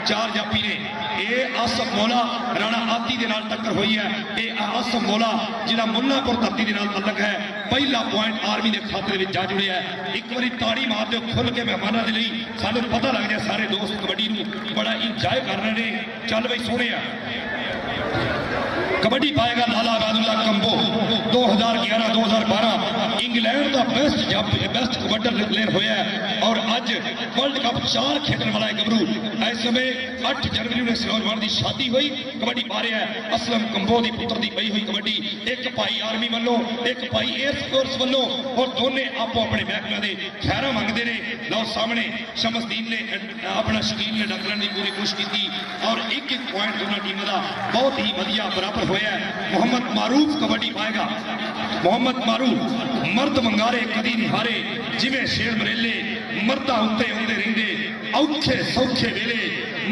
4 जाफी ने। ये आसफ मौला राणा आती के नाल टक्कर हुई है। ये आसफ मौला जिहड़ा मुन्नापुर धरती के नाल तलक है, पहला पॉइंट आर्मी के खाते में जा जुड़िया है। एक बार ताड़ी मार दो खुल के मेहमानों के लिए, सानू पता लग जाए सारे दोस्त कबड्डी नूं बड़ा इंजॉय कर रहे हैं। चल बई सोने कबड्डी पाएगा लाला अबैदुल्ला कंबो 2011-2012 इंग्लैंड का बेस्ट कबड्डर प्लेयर होया है और अज वर्ल्ड कप 4 खेलने वाला है गबरू। इस समय 8 जनवरी में इस नौजवान की शादी हुई, कबड्डी पा रहा है। असलम कंबो की पुत्र की पई हुई कबड्डी, एक भाई आर्मी वालों एक भाई एयरफोर्स वालों और दोनों आपो अपने महकमे के खैरा मंगते हैं। लो सामने शमसदीन ने अपना शकील ने डकने की पूरी कोशिश की और एक पॉइंट दोनों टीमों का बहुत ही वधिया बराबर होया है। मोहम्मद मारूफ कबड्डी पाएगा। मोहम्मद मारूफ मर्द मंगारे कदी नहीं हारे, जिमें शेर बरेले मर्दा उत्ते आउंदे रहिंदे औखे सौखे वेले,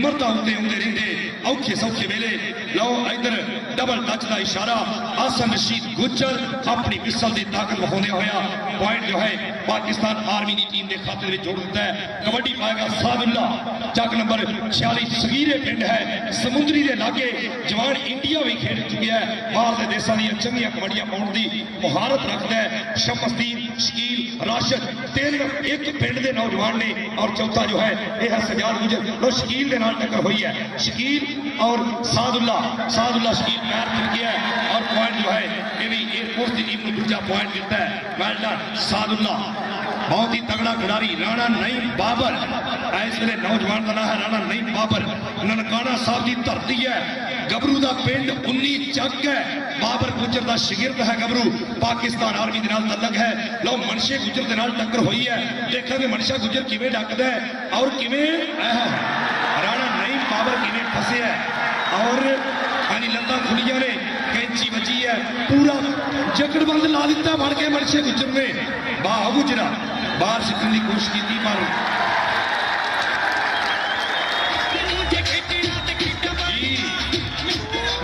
मर्दा उत्ते आउंदे रहिंदे औखे सौखे वेले। लो इधर डबल टच का इशारा, आसन रशीद गुज्जर अपनी मिसल की ताकत विखाते होया पॉइंट जो है पाकिस्तान आर्मी की टीम के खाते में जोड़ दिता है। कबड्डी पाएगा सादुल्ला, जग नंबर 46 सगीरे पिंड है समुद्री के लागे, जवान इंडिया भी खेल चुके हैं। बाहर के देशों दी चंगियां कबड्डियां पाउण की मुहारत रखता है। शमसदीन शकील राशिद 3 एक पिंड के नौजवान ने और चौथा जो है यह है सजाद गुजर। तो शकील के नाल टक्कर हुई है, शकील और सादुल्ला शकील पैर फिर गया है और पॉइंट जो है ये भी एयरफोर्स की टीम को दूसरा पॉइंट मिलता है। वेल डन सादुल्ला, बहुत ही तगड़ा खिलाड़ी। राणा नईम बाबर इस वे नौजवान का नाम है राणा नईम बाबर, ननकाना साहब की धरती है। गबरू का पिंड 19 चक है, बाबर गुजर का शिगिरद है गबरू, पाकिस्तान आर्मी के नाल तलक है। लो मनशे गुजर के नाल टक्कर हुई है, देखा मनशा गुजर किवें डकदा है और किवें राणा नईम बाबर किवें फसे है और यानी लत्तां खुलियां ने, कैंची बची है, पूरा जकड़बंद ला दिता बन के मनशे गुजर ने। बाह गुजरा बाहर सिकन की कोशिश की पर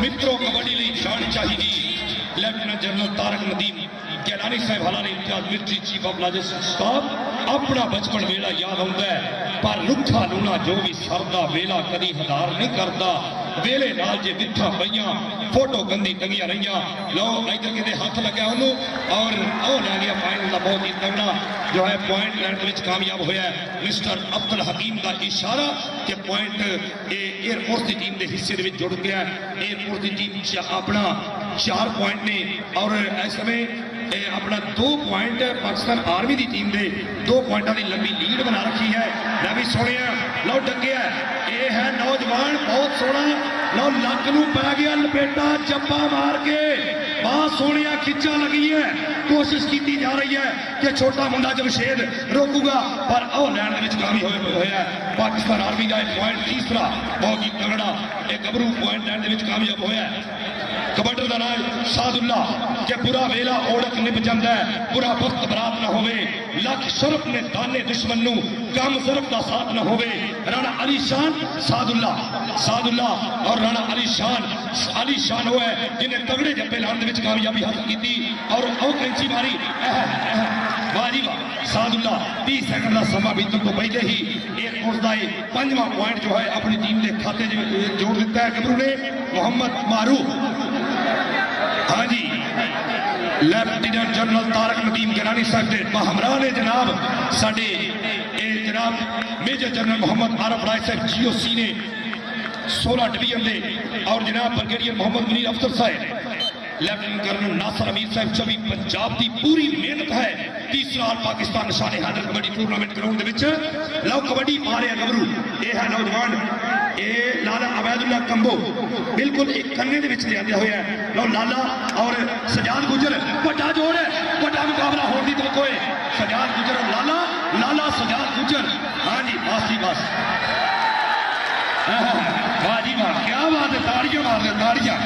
मित्रों कबड्डी लिए जान चाहिए। लेफ्टिनेंट जनरल तारक नदीम कैलानी साहब हालां ने in charge military chief of logistics staff अपना बचपन वेला याद आता है, पर रुखा लूना जो भी सरदा वेला कदी हदार नहीं करता। वेले नाल जे बिठा पईयां फोटो गंदी टंगिया रहियां। लो इधर किते हाथ लग्या उन्होंने और लै गया फाइनल का बहुत ही तगड़ा जो है पॉइंट लैंड में कामयाब होया है। मिस्टर अब्दुल हकीम का इशारा कि पॉइंट एयरफोर्स की टीम के हिस्से में जुड़ गया। एयरफोर्स की टीम अपना 4 पॉइंट ने और इस समय अपना 2 पॉइंट पाकिस्तान आर्मी की टीम के 2 पॉइंटों की लंबी लीड बना रखी है। मैं भी सुनिया लो डकिया ये है नौजवान बहुत सोहना। लो लक नूं पै गया लपेटा चप्पा मार के, बहुत सोहनिया खिंचा लगी है। कोशिश की जा रही है कि छोटा मुंडा जमशेद रोकूगा पर लैंड में कामयाब होया। पाकिस्तान आर्मी का पॉइंट तीसरा बहुत ही तगड़ा एक गबरू पॉइंट लैंड में कामयाब होया। कबड्डर का नाम सादुल्ला के बुरा वेला ओढ़क निभ जाता है, बुरा वक्त बरात न होवे, लख शरफ ने दाने दुश्मन नूं कम शरफ का साथ न होवे। राणा अली सादुल्ला और राणा अली शान हुआ है जिन्हें तगड़े जप्पे लाने में कामयाबी हासिल की और कैंची मारी। वाजी वाह सादुल्ला 30 सेकंड का समा बीतने तो पहले ही एयरफोर्स का 5वां पॉइंट जो है अपनी टीम के खाते जोड़ दिता है गबरू ने। मोहम्मद मारूफ, हाँ जी, लेफ्टिनेंट जनरल तारक नदीम गिलानी साहब के हमरा ने जनाब साडे जनाब मेजर जनरल मोहम्मद आरफ राय साहब GOC ने 16 डिवीजन के और जनाब ब्रिगेडियर मोहम्मद मुनीर अफसर साहब, लेफ्टिनेंट कर्नल नासर अमीर साहब 24 पंजाब की पूरी मेहनत है। तीसरा पाकिस्तान निशाने हैदर कबड्डी टूरनामेंट ग्राउंड लो कबड्डी पा रहे गबरू। ये है नौजवान ये लाला अबैदुल्ला कंबो बिल्कुल एक कन्ने लिया हुआ है। लो लाला और सजाद गुजर बड़ा जोड़ है, बड़ा मुकाबला होने की तो है। सजाद गुजर और लाला सजाद गुजर, हाँ जी बस ही बस, वाह जी वाह क्या बात है, ताड़ियां मार दे ताड़ियां।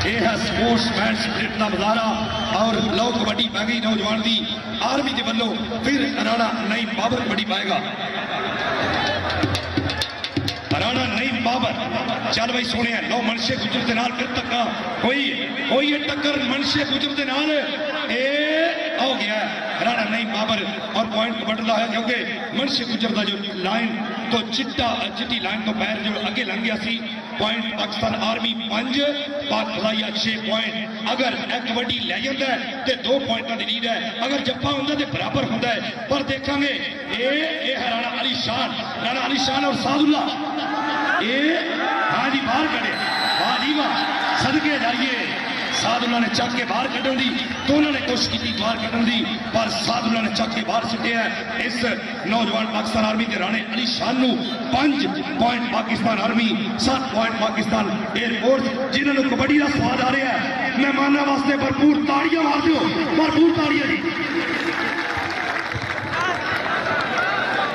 यह है स्पोर्ट्समैन स्पिरिट का मुजाहरा और लो कबड्डी पै गई नौजवान की आर्मी के वालों। फिर राणा नईम बाबर कबड्डी पाएगा, राणा नईम बाबर। चल भाई सोने लो मनशे गुजर के नाल फिर धक्का होई है टक्कर मनशे गुजर के नाल हो गया राणा नईम बाबर और पॉइंट कबड्डा है क्योंकि मनशे गुजर का जो लाइन तो चिट्टी लाइन तो पैर जो अगे लंघ गया सी। पॉइंट पाकिस्तान आर्मी 5 पाक खलाइया 6 पॉइंट। अगर एक कबड्डी लै जाता है तो 2 पॉइंटों की लीड है, अगर जप्पा होंगे तो बराबर होंगे। पर देखेंगे ये है राणा अली शान और सादुल्ला। ये हाँ जी बाहर कड़े, वाह जी वाह, सदके जाइए। सादुल्ला ने चक के बाहर कढ़न की, दोनों ने कोशिश की बाहर कढ़न की, पर सादुल्ला ने चक के बाहर सुटिया। इस नौजवान पाकिस्तान आर्मी के राणे अली शान को 5 point Pakistan army, 7 point Pakistan air force, जिन्होंने कबड्डी का स्वाद आ रहा है। मेहमानों वास्ते भरपूर ताड़ियां मार दो, भरपूर ताड़ियां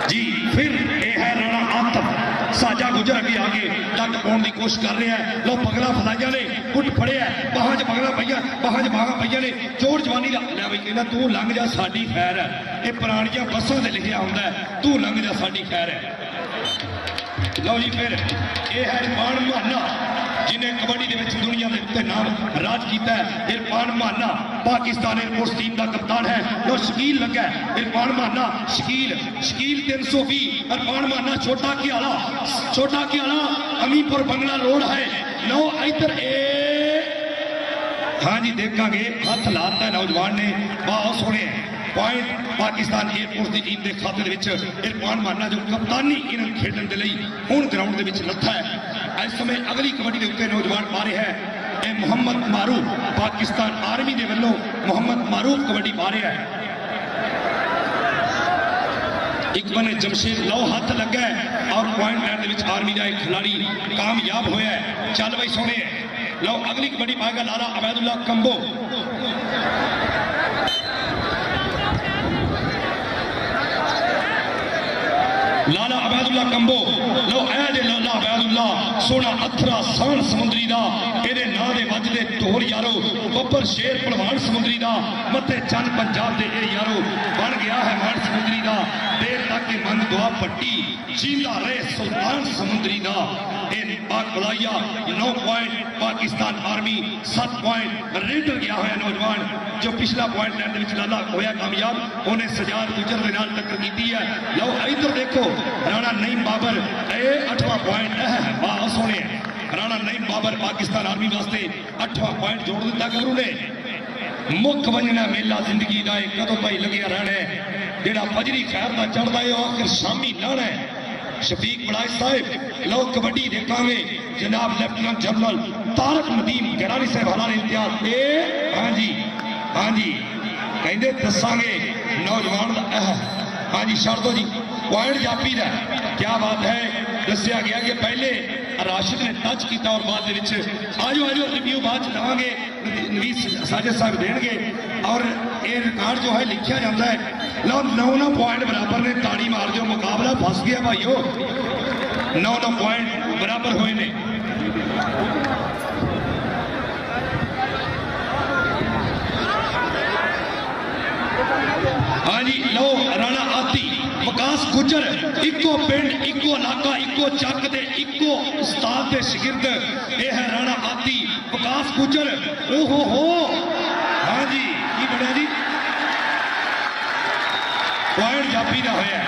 जी। फिर यह है राणा आतफ, साजा गुजर अगे आगे तक पाने की कोशिश कर रहे हैं। लो पगला फलाइया ने गुट फड़े है, बाहां च पगला पईया, बाहां च बाहां पईया ने, जोड़ जवानी ला लै बई कहना तू लंघ जा साडी खैर है। ये पुरानियां बसां ते लिखिया हुंदा है, तू लंघ जा साडी खैर है। लो जी फिर यह है इरफान महाना, जिन्हें कबड्डी के दुनिया के उत्ते नाम राज किया है। इरफान महाना पाकिस्तान एयरफोर्स टीम का कप्तान है। लो शकील लगा इरफान महाना, शकील 320, इरफान महाना छोटा कियाला अमीपुर बंगला रोड है। लो इधर हाँ जी देखांगे, हाथ लाता है नौजवान ने, बहुत सोने पॉइंट पाकिस्तान एयरफोर्स की टीम के खाते इरफान महाना जो कप्तानी इन्हें खेडन के लिए हूँ ग्राउंड के लथा है। इस समय अगली कबड्डी के उत्ते नौजवान पा रहे हैं। ये मोहम्मद मारूफ पाकिस्तान आर्मी के वालों मोहम्मद मारूफ कबड्डी पा रहे हैं। एक बने जमशेद लो हाथ लगा है और पॉइंट लैंड के आर्मी का एक खिलाड़ी कामयाब होया है। चल बई सोने लो अगली कबड्डी पाएगा लाला अबैदुल्ला कंबो। लाला अबैदुल्ला कंबो लो लाला अबैदुल्ला सोना अथरा सान समुद्री दा, एदे नां दे वजदे ढोल यारो, बब्बर शेर पहलवान समुद्री दा, मत्थे चंद पंजाब दे ए यारो, बन गया है मान समुद्री दा, देर तक के मन दुआ पट्टी, जींदा रहे सुल्तान समुद्री दा। पाक बलाइया 9 point Pakistan army, 7 point raider गया है नौजवान जो पिछला पॉइंट लैंड में लाला होया कामयाब, उन्हें सजाद गुजर के नाल टक्कर की है। लो इधर देखो राणा नईम बाबर 8वां पॉइंट है, वाह सोने राणा नईम बाबर पाकिस्तान आर्मी वास्ते 8वां पॉइंट जोड़ दिता। गबरू ने मुख वंजना मेला जिंदगी का कदों भाई लग्या रहना है, जेड़ा फजरी खैर का चढ़ता है आखिर शामी लाना है। शफीक बड़ाई साहिब लो कबड्डी देखांगे, जनाब लेफ्टिनेंट जनरल तारक नदीम गिरानी साहब हलाल इम्तियाज। हाँ जी कहते दसांगे नौजवान हाँ जी छड़ दो जी पॉइंट जापी का क्या बात है। दसिया गया कि पहले राशिद ने टच किया और बाद आजो रिव्यू बाद लवांगे, नवीस साजिद साहब देंगे और ये रिकॉर्ड जो है लिखा जाता है। लो 9 पॉइंट बराबर ने, ताड़ी मार दो, मुकाबला फस गया भाईओ, 9 पॉइंट बराबर हुए ने। हाँ जी लो राणा आती विकास गुजर, इको पिंड इको इलाका इको चक दे इको उस्ताद दे शिगिर्द, यह है राणा आती विकास गुजर। ओहो हो हाँ जी की बढ़िया जी पॉइंट जापी का होया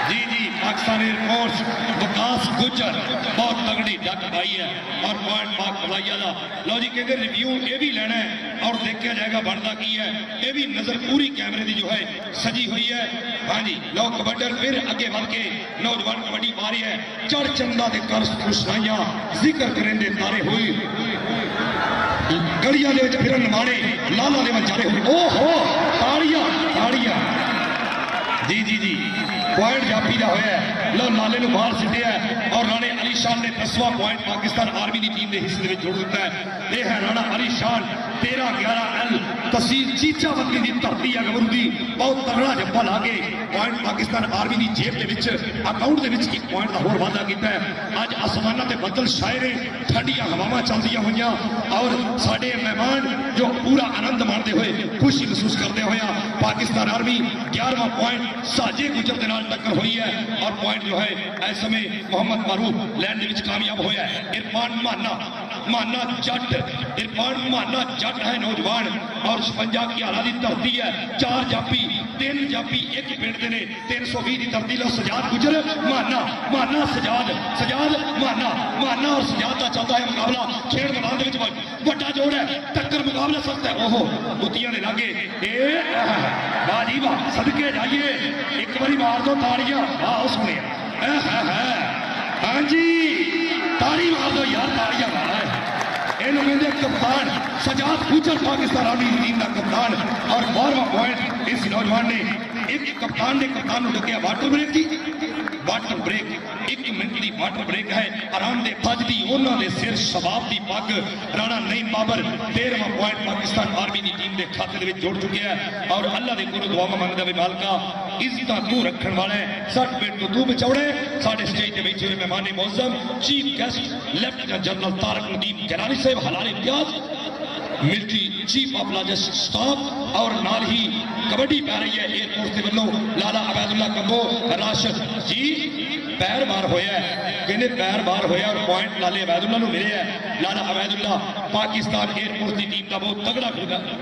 जी पाकिस्तान एयरफोर्स विकास गुजर बहुत तगड़ी डक पाई है और पॉइंट पाक खलाइया का। लो जी कहते रिव्यू ये भी लेना है और देखा जाएगा बनता की है, ये भी नजर पूरी कैमरे की जो है सजी हुई है। हाँ जी लो कबड्डर फिर अगे बढ़ के नौजवान कबड्डी पा रही है। चढ़ चंदा के कर खुशनाइयां जिक्र करें दे तारे हुई, गलियां दे फिरन माड़े लाला दे बचारे हुए। ओहो ताड़ियां जी पॉइंट जापी का होया लो लाले को बाहर सिटिया और राणे अली शान ने 10वां पॉइंट पाकिस्तान आर्मी की टीम के हिस्से में जोड़ दिता है। यह है राणा अली शान 13-11 तहसील चीचावती की धरती है गबरू की, बहुत तगड़ा जप्पा ला के पॉइंट पाकिस्तान आर्मी की जेब के अकाउंट के 1 पॉइंट का होर वाधा किया है। अज आसमाना के बदल छाए ने, ठंडिया हवावां चलदियां हुई और साडे मेहमान जो पूरा आनंद माणते हुए खुशी महसूस करते हुए पाकिस्तान आर्मी 11वां पॉइंट साजे गुजर के नाल टक्कर हुई है और पॉइंट जो है इस समय मोहम्मद मारूफ लैंड कामयाब होया है। इरफान महाना माना जट इरफान माना जट है नौजवान और 56 की हालात की धरती है 4 जापी 3 जापी एक पिंड के ने 320 की धरती लो सजाद गुजर माना माना सजाद सजाद माना माना और सजाद का चलता है मुकाबला खेल मैदान के बड़ा जोड़ है टक्कर मुकाबला सख्त है ओहो बुतियां ने लागे वाह जी वाह सदके जाइए एक बारी मार दो ताड़ियां वाह सुने हाँ जी ताड़ी मार दो यार ताड़ियां इन्हों कहते कप्तान सजाद गुजर पाकिस्तान आर्मी टीम का कप्तान और 12वां पॉइंट इस नौजवान ने एक कप्तान ने कप्तान डकिया वाटर ब्रेक की वाटर ब्रेक 1 मिनट की वाटर ब्रेक है आराम दे भजदी उन्होंने सिर शबाब की पग राणा नईम बाबर 13वां पॉइंट पाकिस्तान आर्मी की टीम के खाते में जोड़ चुके हैं और अल्लाह के कोलों दुआवां मंगदा भी मालका इज्जत तू रखने वाला है 60 मिनट तो तू बचाउणे साडे स्टेज ते बैठे हुए मेहमान मौजम chief guest lieutenant general Tariq Nadeem Gilani साहब हलाल इम्तियाज military chief of logistic staff और नाल ही कबड्डी पै रही है एयरफोर्स के वालों लाला अबैदुल्ला कंबो राशिद जी पैर बार होया कहने पैर बार होया और पॉइंट लाले अबैदुल्ला नूं मिले है लाला अबैदुल्ला पाकिस्तान एयरफोर्स की टीम का बहुत तगड़ा खिलाड़ी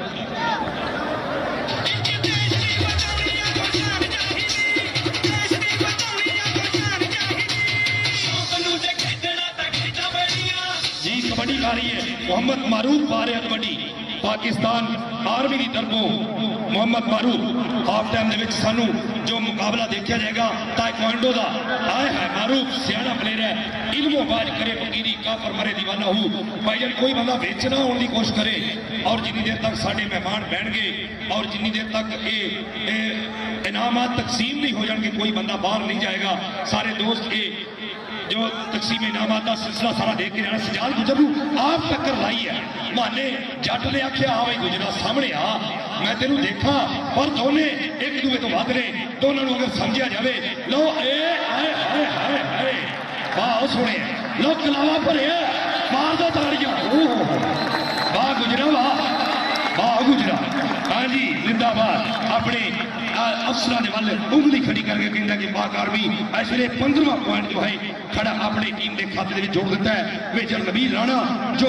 कबड्डी खा रही है मोहम्मद मारूफ पा रहे कबड्डी पाकिस्तान आर्मी की तरफों मोहम्मद मारूफ हाफ टाइम के सानू जो मुकाबला देखा जाएगा ताइक्वांडो का आए है मारूफ सियाना प्लेयर है इल्मो बाज करे फकीरी काफर मरे दीवाना हो भाईजान कोई बंदा बेचना होने की कोशिश करे और जिन्नी देर तक साढ़े मेहमान बैठ गए और जिन्नी देर तक ये इनामात तकसीम नहीं हो जाएंगे कोई बंदा बाहर नहीं जाएगा सारे दोस्त ये जो तकसीम इनामात का सिलसिला सारा देख के जाना सजाद गुजर आप टक्कर लाई है माने जट ने आख्या आ भाई गुजरा सामने आ मैं तेनू देखा पर दोने एक दूसरे तो वध ने दोनों अगर समझा जाए लो वाह सोने लो कलावा भरे मार दो ताड़ियां वाह गुजरा वाह गुजरा हाँ जी जिंदाबाद अपने अफसर के वाल उंगली खड़ी करके कहता कि पाक आर्मी इस वे 15वां पॉइंट जो है खड़ा अपनी टीम के खाते में जोड़ दिता है मेजर नबील राणा जो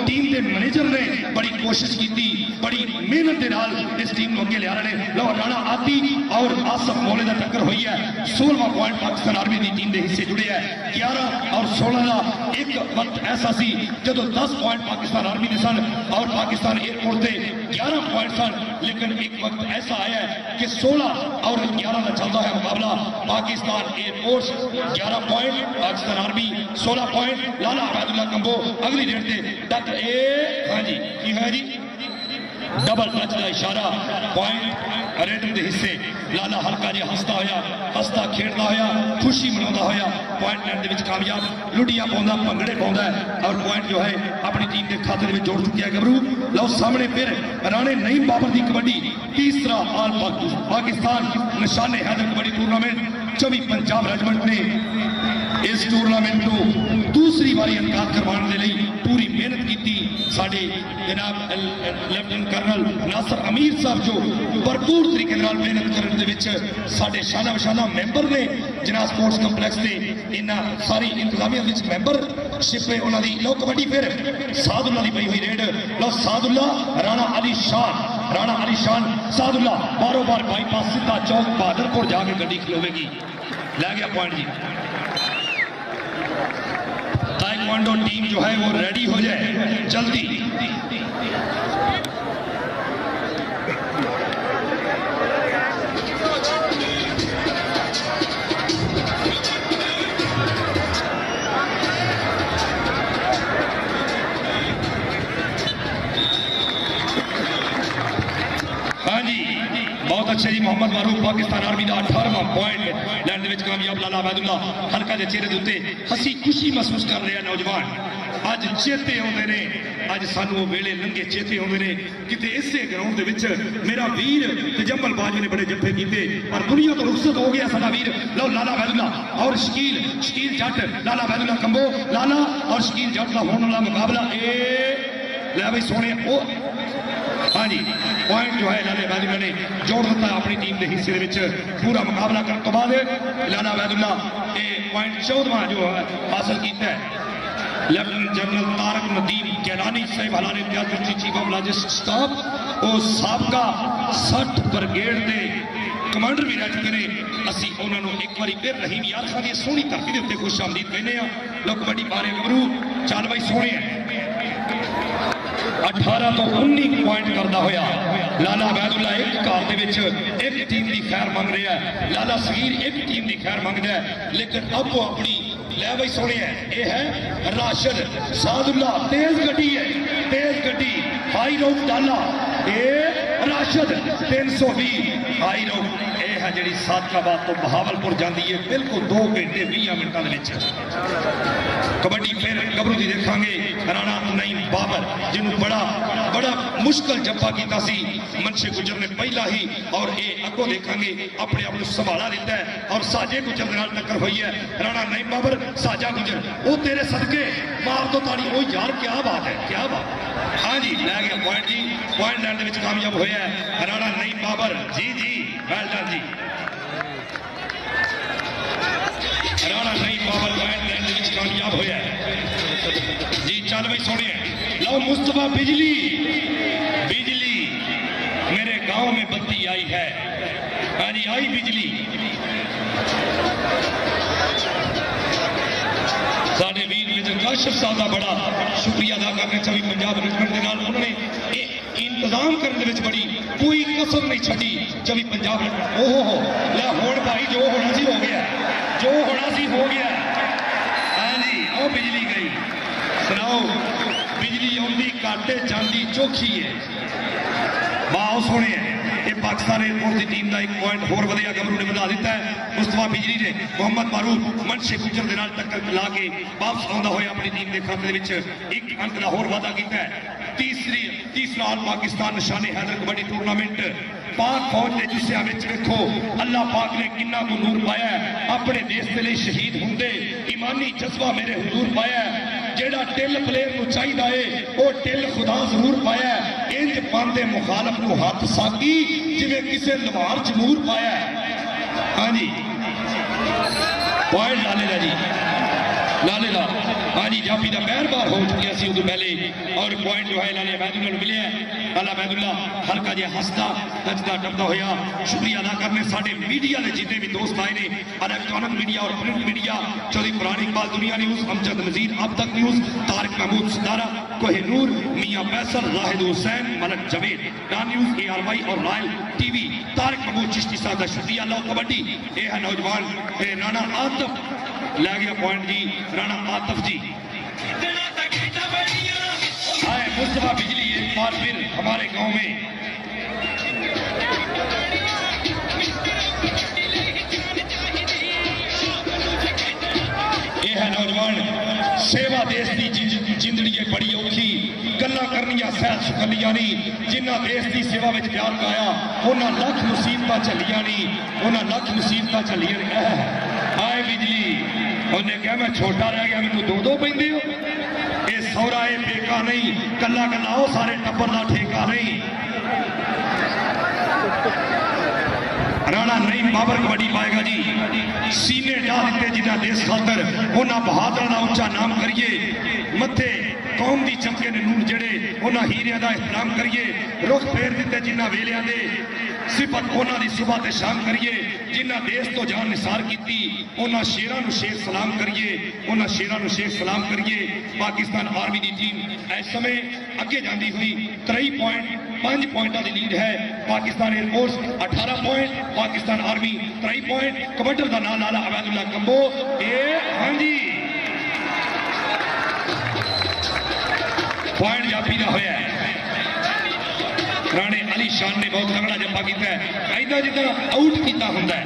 टीम के मैनेजर ने बड़ी कोशिश की बड़ी मेहनत के नाल इस टीम को अगे लिया रहे लो राणा आती और आसफ मौले का टक्कर हुई है 16वां पॉइंट पाकिस्तान आर्मी की टीम के हिस्से जुड़े है 11 और 16 का एक वक्त ऐसा सी जो 10 पॉइंट पाकिस्तान आर्मी के सन और पाकिस्तान एयरफोर्स के 11 पॉइंट सन लेकिन एक वक्त ऐसा आया है कि 16 और 11 का चलता है मुकाबला Pakistan air force 11 point Pakistan army 16 point Lala Obaidullah Kamboh अगली डेट से डक हाँ जी की है जी डबल टच का इशारा पॉइंट रेडर के हिस्से लाला हल्का जो हंसता होया हंसता खेड़ता होया खुशी मनाता होया पॉइंट लैंड के कामयाब लुडियां पाउंदा भंगड़े पाउंदा और पॉइंट जो है अपनी टीम के खाते में जोड़ चुके हैं गबरू लो सामने फिर राणे नईम बाबर की कबड्डी तीसरा आल पाकिस्तान निशाने हैदर कबड्डी टूर्नामेंट 24 पंजाब रेजिमेंट ने इस टूर्नामेंट को दूसरी बारी इनकाद करवाने के लिए पूरी मेहनत की साडे जनाब लेफ्टिनेंट कर्नल नासर अमीर साहब जो भरपूर तरीके मेहनत करने के साडे शाना बशाना मैंबर ने जनाब स्पोर्ट्स कंपलैक्स के इन्होंने सारी इंतजामिया मैंबरशिप है उन्होंने लो कबड्डी फिर सादुल्ला की पई हुई रेड लो सादुल्ला राणा अली शान सादुल्ला बारों बार बाईपास सीधा चौक बहादुरपुर जाके गड्डी खिलोवेगी लै गया पॉइंट जी ताइक्वांडो टीम जो है वो रेडी हो जाए जल्दी हाँ जी बहुत अच्छे जी मोहम्मद मारूफ पाकिस्तान आर्मी का 18वां पॉइंट लैंड में कामयाब लाला अबैदुल्ला हल्का के चेहरे के उत्ते हसी खुशी महसूस कर रहे हैं नौजवान अज चेते आते ने अज सानू वो वेले लंघे चेते आते ने किते इसे ग्राउंड के मेरा वीर तजम्मल बाजी ने बड़े जफ्फे किए और दुनिया तो रुखसत हो गया साडा वीर लो लाला अबैदुल्ला और शकील जट लाला अबैदुल्ला कंबो लाला और शकील जट का होने वाला मुकाबला लै भाई सोने हाँ जी पॉइंट जो है लाला अबैदुल्ला ने जोड़ दिता अपनी टीम के हिस्से पूरा मुकाबला करने तो बाद लाला अबैदुल्ला पॉइंट 14वां जो हासिल किया है लेफ्टिनेंट जनरल तारक नदीम कैलानी साहब हलाल Imtiaz chief of logistic staff वो सबका 60 ब्रिगेड के कमांडर भी रह चुके हैं। असी उन्होंने एक बार फिर रहीम याद खान की सोहनी धरती के उत्ते खुश आमदीद कहने लो कबड्डी बारे गबरू चल बई सोहने 18 तो 19 पॉइंट करता होया लाला अबैदुल्ला एक घर एक टीम की खैर मंग रहा है, लाला सगीर एक टीम की खैर मंगता है, लेकिन अब वो अपनी लै बई सोने ये है राशिद सादुल्ला तेज गड्डी है, तेज गड्डी हाई रोड डाला ये राशिद 320 हाई रोड ये है जी सादकाबाद तो बहावलपुर जाती है बिल्कुल 2 घंटे 20 मिनटों कबड्डी फिर गबरू की देखा राणा नईम बाबर जिन्होंने बड़ा मुश्किल जब्बा किया मनशे गुजर ने पहला ही और ये अगों देखा अपने आप को संभाला दिता है और साजे गुजर के नाल टक्कर हुई है। राणा नईम बाबर साजा गुजर वो तेरे सदके मार दो ताड़ी ओ यार क्या बात है क्या बात। हाँ जी लै गया पॉइंट जी पॉइंट लैंड में कामयाब होया है राणा नईम बाबर जी जी वेल डन जी राणा नईम बाबर पॉइंट लैंड में कामयाब होया है जी। चल भाई सोने लो मुस्तफा बिजली बिजली मेरे गांव में बत्ती आई है। हाँ जी आई बिजली साढ़े वीर मेजर काशिफ साहब का बड़ा शुक्रिया अदा करना चाहिए पंजाब रेजिमेंट के नाल उन्होंने इंतजाम करने में बड़ी कोई कसर नहीं छड़ी 24 पंजाब ओहो लै हुण भाई जो होना सी हो गया जो होना सी हो गया। हाँ जी आओ बिजली गई सुनाओ बिजली आती घाटे जाती चौखी है वाह सोने ये पाकिस्तान एयरफोर्स की टीम का एक पॉइंट होर वधिया गबरू ने बधा दिता है। मुस्तफा बिजली ने मोहम्मद मारूफ मनशे गुजर के नाल टक्कर ला के वापस आंदा होया अपनी टीम के खाते में एक अंक का होर वाधा किया है। तीसरा ऑल पाकिस्तान निशाने हैदर कबड्डी टूरनामेंट पाक फौज के जुस्सिया वेखो अल्लाह पाक ने किन्ना को नूर पाया अपने देश के लिए शहीद होंदे ईमानी जज्बा मेरे हुजूर पाया जेड़ा टिल प्लेयर को चाहिए है वो टिल खुदा जरूर पाया इंज पाते मुखालफ को हाथ साकी जिवें किसी लवार जमूर पाया। हाँ जी पॉइंट लाले दा जी लाले दा हाँ जी जाफी का पैर बार हो चुका सी उदू पहले और पॉइंट जो है लाले अबैदुल्ला मिले लाला अबैदुल्ला हल्का जिहा हसदा नचदा टपदा होया शुक्रिया अदा करने साडे मीडिया के जितने भी दोस्त आए ने इलेक्ट्रॉनिक मीडिया और प्रिंट मीडिया चौधरी पुरानी इकबाल दुनिया न्यूज़ अमजद नज़ीर अब तक न्यूज़ तारिक महमूद सितारा कोहिनूर मियाँ फैसल राहिद हुसैन मलक जवेद डान न्यूज़ ARY और रॉयल TV तारिक महमूद चिश्ती साहब का शुक्रिया। लो कबड्डी ये है नौजवान राणा आतिफ लै गया पॉइंट जी राणा आतिफ जी आए मुस्तफा बिजली एक बार फिर हमारे गांव में यह है नौजवान सेवा देश की जिंदड़ी है बड़ी औखी गल्लां करनियां सैल सुखलियां नहीं जिन्ना देश की सेवा में प्यार पाया उन्हें लख मुसीबत झलियां नहीं उन्हें लख मुसीबत झलियां आए बिजली उन्हें कहा मैं छोटा रह गया मैनू दो पैंदे हो ये सौरा ये बेका नहीं कला कला वो सारे टब्बर का ठेका नहीं। राणा नईम बाबर कबड्डी पाएगा जी सीने डाल दिते जिन्हें देश खातर उन्होंने बहादुर का उच्चा नाम करिए मथे कौम की चमके ने नूर जड़े उन्होंने हीरिया का एहतराम करिए रुख फेर दिते जिन्हें वेलिया दे सिफत उन्होंने सुबह ते शाम करिए जिन्हें देश तो जान निसार की उन्होंने शेरां शेर सलाम करिए उन्होंने शेरां शेर सलाम करिए। पाकिस्तान आर्मी की टीम इस समय अगे जाती हुई 5 पॉइंटों की लीड है। Pakistan air force 18 point Pakistan army 3 point कबड्डर का नाम लाला अबैदुल्ला कंबो हाँ जी पॉइंट जाफी का होया राणे अली शान ने बहुत तगड़ा जप्पा किया है ऐसा जिदा आउट किया होंगे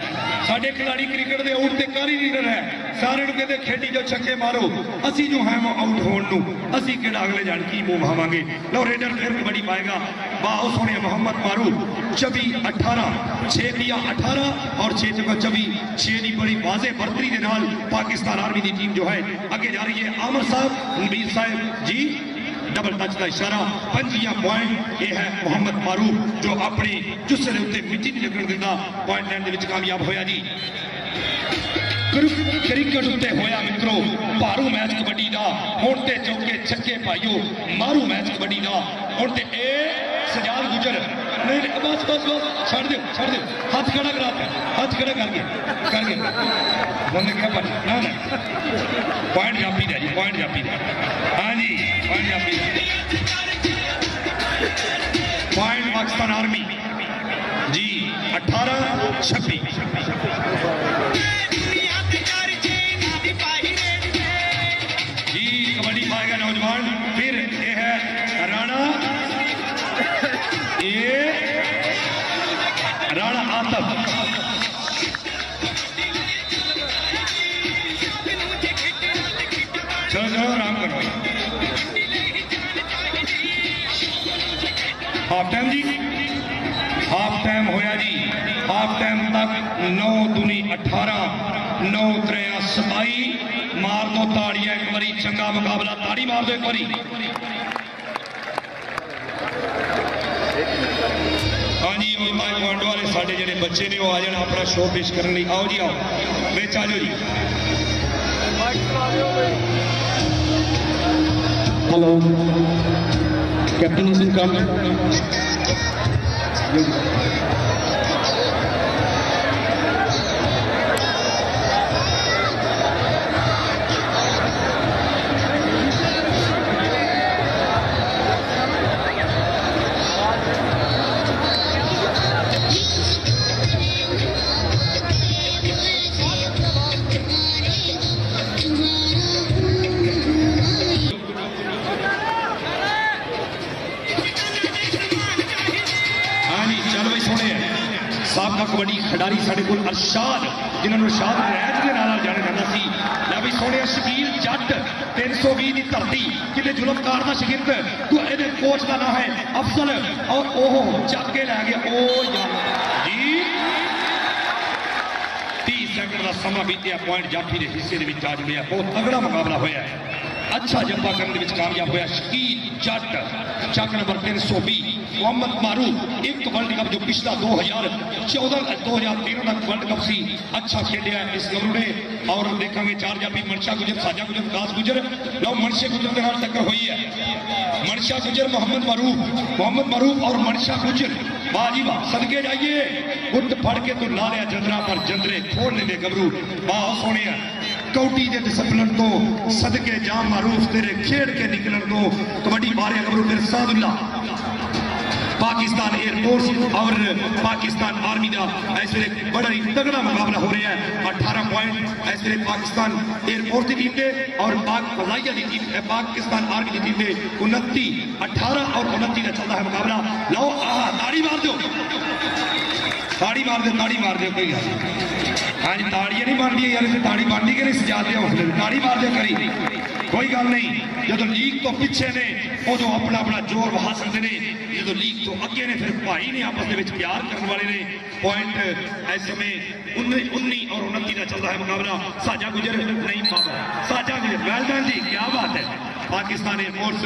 साडे खिलाड़ी क्रिकेट के आउट से कारी लीडर है सारे कहते खेडी जो छक्के मारो असी जो है वो आउट होने असी कि अगले जान की मुंह भावांगे। लो रेडर फिर कबड्डी पाएगा बाहो सोने मोहम्मद मारूफ 24-18 6 किया 18 और 6 जगह 24 की बड़ी वाजे बर्तरी के नाल पाकिस्तान आर्मी की टीम जो है अगे जा रही है। आमर साहब रणबीर साहब जी डबल टच का इशारा 5 पॉइंट ये है मोहम्मद मारूफ जो अपने जुस्से के उत्ते मिट्टी नहीं लगन देता पॉइंट लैंड कामयाब होया जी। क्रिकेट उत्ते होया मित्रों भारू मैच कबड्डी का हुण ते चौके छक्के पाइयो मारू मैच कबड्डी का हुण ते ए सजाद गुजर नहीं बस बस बस छड़ दो हाथ खड़ा करा हाथ खड़ा करके बंदे क्या पर ना ना पॉइंट जापी दे जी पॉइंट जापी दे हाँ जी पॉइंट जापी दे पॉइंट पाकिस्तान आर्मी जी 18-26 जी कबड्डी पाएगा नौजवान फिर ये है राणा आतफ चलो आराम करो हाफ टाइम जी हाफ टाइम होया जी हाफ टाइम तक 9 दूनी 18 9 3 27 मार दो ताड़ियां एक बारी चंगा मुकाबला ताड़ी मार दो एक बारी हाँ जी ताइक्वांडो वाले साढ़े जेडे बच्चे ने वो आ जाना अपना शो पेश करने आओ जी आओ बेच आ जाओ जी हेलो कैप्टन हसन कम कबड्डी खिडारी साढ़े को अरशाद जिन्होंने अरशाद रैज के नाल जाने जाना सी लै भी सोने शकील जट 320 की धरती किले जुल्मकार का शगिर्द तो ये कोच का नाम है अफजल और ओह चक के लै गया ओ यार जी 30 सेकंड का समा बीतिया पॉइंट जाफी के हिस्से के आ जुड़िया बहुत तगड़ा मुकाबला होया है अच्छा जंपा करने में कामयाब होया शकील जट चक नंबर 320 मोहम्मद मारूफ एक वर्ल्ड कप जो पिछला 2014-2013 तक वर्ल्ड कप सी अच्छा खेलिया इस गबरू ने और देखेंगे 4 जाफी मनशा गुजर साजा गुजर विकास गुजर लो मनशे गुजर के नाल टक्कर हुई है मनशा गुजर मोहम्मद मारूफ और मनशा गुजर वाह जी वाह सदके जाइए गुट फड़ के तो ला लिया जंदरा पर जंदरे खोल लेंगे गबरू वाह सोने कौटी के डिसिप्लिन तो सदके जाम मारूफ तेरे खेड़ के निकलन तो कबड्डी मारे गबरू फिर सादुल्ला पाकिस्तान एयरफोर्स और पाकिस्तान आर्मी का ऐसे बड़ा ही तगड़ा मुकाबला हो रहा है 18 पॉइंट ऐसे पाकिस्तान एयरफोर्स की टीम के और पाक फजाइया की टीम पाकिस्तान आर्मी की टीम के 29 18 और 29 का चलता है मुकाबला लो ताड़ी मार दो कोई गल हाँ जी ताड़ियां नहीं बन दी यार ताड़ी बनती कि नहीं सजा दिया ताड़ी मार दो करी कोई गल नहीं जो लीग तो पिछे ने उदो अपना अपना जोर वहा सकते हैं जो लीग तो अगे ने फिर भाई ने आपस में प्यार करने वाले ने पॉइंट इस समय 19 और 29 का चलता है मुकाबला साजा गुजर नहीं साजा गुजर वेलडन जी क्या बात है पाकिस्तान एयरफोर्स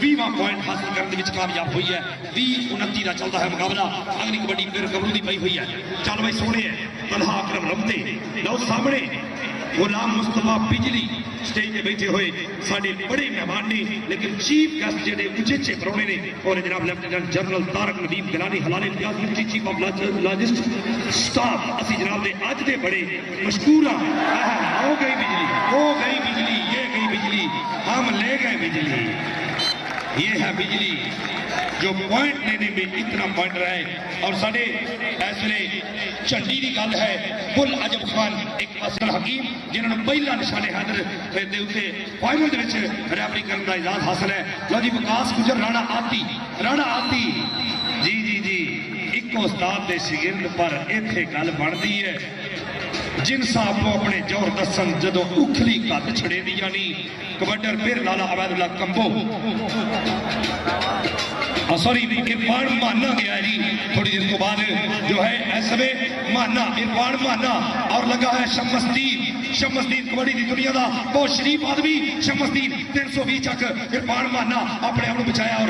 20वां पॉइंट हासिल करने में कामयाब हुई है 20-29 का चलता है मुकाबला अगली कबड्डी फिर गबरू की पई हुई है चल भाई सोने तलहा अकरम रमते लो सामने गुलाम मुस्तफा बिजली स्टेज पे बैठे हुए साढ़े बड़े मेहमान ने लेकिन चीफ गेस्ट जेडे उचेचे परौने ने और जनाब लेफ्टिनेंट जनरल तारक नदीम गिलानी हलाले इम्तियाज military chief of logistic staff असी जनाब दे अज दे बड़े मशहूर हो गई बिजली ये गई बिजली हम ले गए बिजली ये है बिजली जो पॉइंट लेने में इतना पॉइंट रहे और साढ़े ऐसे झंडी की गल है गुल अजब खान एक असल हकीम जिन्होंने पहला निशाने हैदर फाइनल रैफरी करने का इजाज हासिल है लो जी विकास गुजर राणा आती जी एक उस्ताद के शिगिर्द पर इत्थे गल बनती है जिन साहब को अपने जोर दसन जदों उखली घत छड़े दी जानी कबड्डर फिर लाला अवैदुल्ला कंबो सॉरी इरफान माना गया जी थोड़ी देर को बाद जो है इस समय इरफान माना और लगा है शमसदीन कबड्डी की दुनिया का बहुत शरीफ आदमी शमसदीन 320 चक इरफान माना अपने आप बचाया और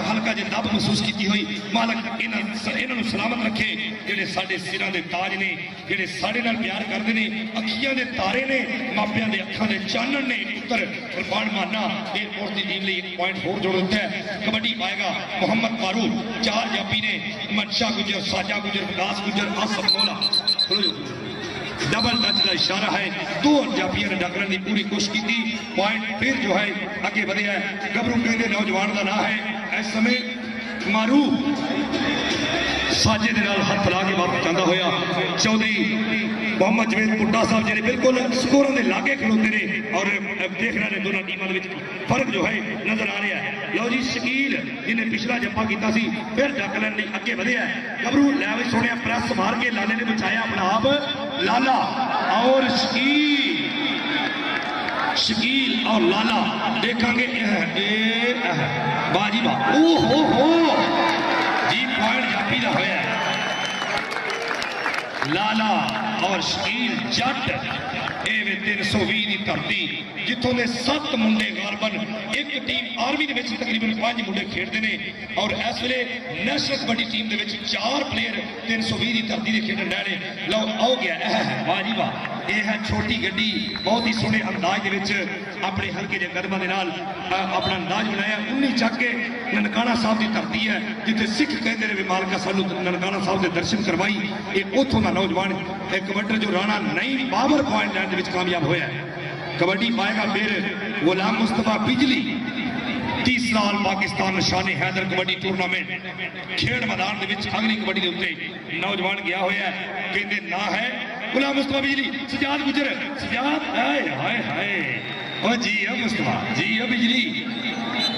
हल्का जी दब महसूस की हुई मालक इन्होंने सलामत रखे जेडे साडे सिरां दे ताज ने जेडे साडे नाल प्यार कर करते हैं, अखियां के तारे ने, मापिया के अखां के चानन ने। पुत्र इरफान माना एयरपोर्ट की टीम लिए 1 पॉइंट होर जोड़ दिता है। कबड्डी पाएगा मोहम्मद मारूफ। 4 जापी ने, मनशा गुजर, साजा गुजर, विकास गुजर, आसफ मौला। डबल टच का इशारा है। 2 जाफिया ने डकरन की पूरी कोशिश की। पॉइंट फिर जो है अगे बढ़े है। गबरू कहते नौजवान का नाम है इस समय मारूफ। साजे के नाल हाथ ला के वापस जाता होया चौधरी मोहम्मद जवेद पुट्टा साहब जी बिल्कुल स्कोरों के लागे खलोते ने और देख रहे हैं दोनों टीमों के फर्क जो है नजर आ रहा है। लो जी शकील जिन्हें पिछला जप्पा किया फिर डक लैन अगे बढ़े है। गबरू लै सोने प्रेस मार के लाले ने बचाया अपना आप लाला और शकील और लाला देखांगे बाजी बा ओ हो जी पॉइंट जापी का होया लाला और शकील जट 320 की धरती जितों के 7 मुंडे गारबन। एक टीम आर्मी के तकरीबन 5 मुंडे खेडते हैं और इस वे नेशनल कबड्डी टीम के 4 प्लेयर 320 की धरती के खेडन रहे। लो आओ गया वाह जी वाह। यह है छोटी गड्डी बहुत ही सोहने अंदाज के अपने हल्के के कदमों के नाल अपना अंदाज बनाया। 19 चक के ननकाना साहब की धरती है जिथे सिख कहते हैं भी मालका सानू ननकाना साहब के दर्शन करवाई। एक उतों का नौजवान कबड्डर जो राणा नई बाबर पॉइंट लैंड कामयाब होया है। कबड्डी पाएगा फिर गुलाम मुस्तफा बिजली। 30 साल पाकिस्तान निशाने हैदर कबड्डी टूरनामेंट खेड मैदान अगली कबड्डी के उत्ते नौजवान गया होया कहते ना है गुलाम मुस्तफा बिजली। सजाद गुजर सजाद हाय हाय हाय ओ जी है मुस्तफा जी है बिजली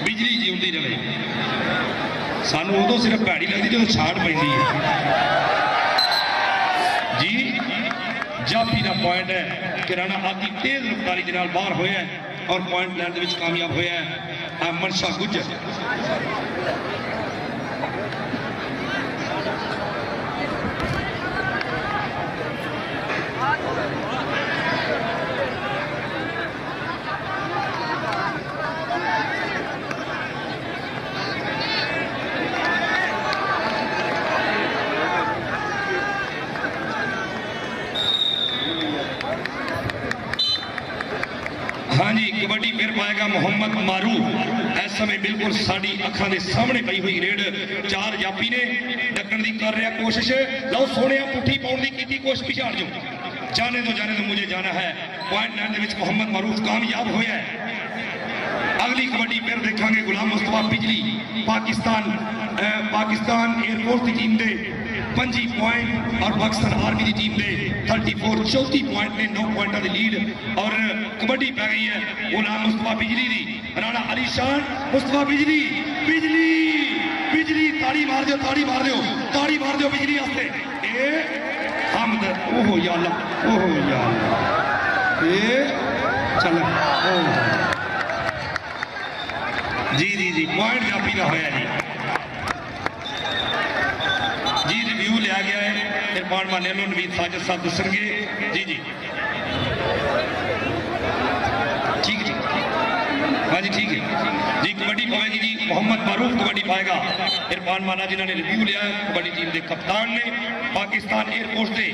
बिजली जीवती रहे। सानू उदों सिर्फ भैड़ी लगती जो छाड़ पैंदी है जी। जाफी का पॉइंट है कि राणा आदि तेज रफ्तारी के नाल बाहर होया और पॉइंट लैंड विच कामयाब होया मनशा गुजर। हाँ जी कबड्डी फिर पाएगा मोहम्मद मारूफ। इस समय बिल्कुल साड़ी अखा के सामने पई हुई रेड। 4 जापी ने डकन की कर रहा कोशिश। लो सोने पुठी पाने की की कोशिश पिछाड़ जो जाने तो मुझे जाना है। पॉइंट लैंड मोहम्मद मारूफ कामयाब होया है। अगली कबड्डी फिर देखांगे गुलाम मुस्तफा बिजली पाकिस्तान एयरफोर्स की टीम के 25 पॉइंट और पाकिस्तान आर्मी की टीम के 34 पॉइंट ने 9 पॉइंटों की लीड। और कबड्डी पै गई है गुलाम मुस्तफा बिजली की। राणा अलीशान मुस्तफा बिजली बिजली बिजली ताड़ी मार दो ताड़ी मार दो ताड़ी मार दो बिजली वास्ते। हमद ओहो या अल्लाह ओहो या अल्लाह चल जी जी जी पॉइंट जापी का होया जी रिव्यू लिया गया है। इरफान माने नवीद साजिद साहब दसेंगे जी जी ठीक है हाँ जी ठीक है जी। कबड्डी पाएगी जी मोहम्मद मारूफ कबड्डी पाएगा। इरफान माना जिन्होंने रिव्यू लिया कबड्डी टीम के कप्तान ने पाकिस्तान एयरफोर्स के।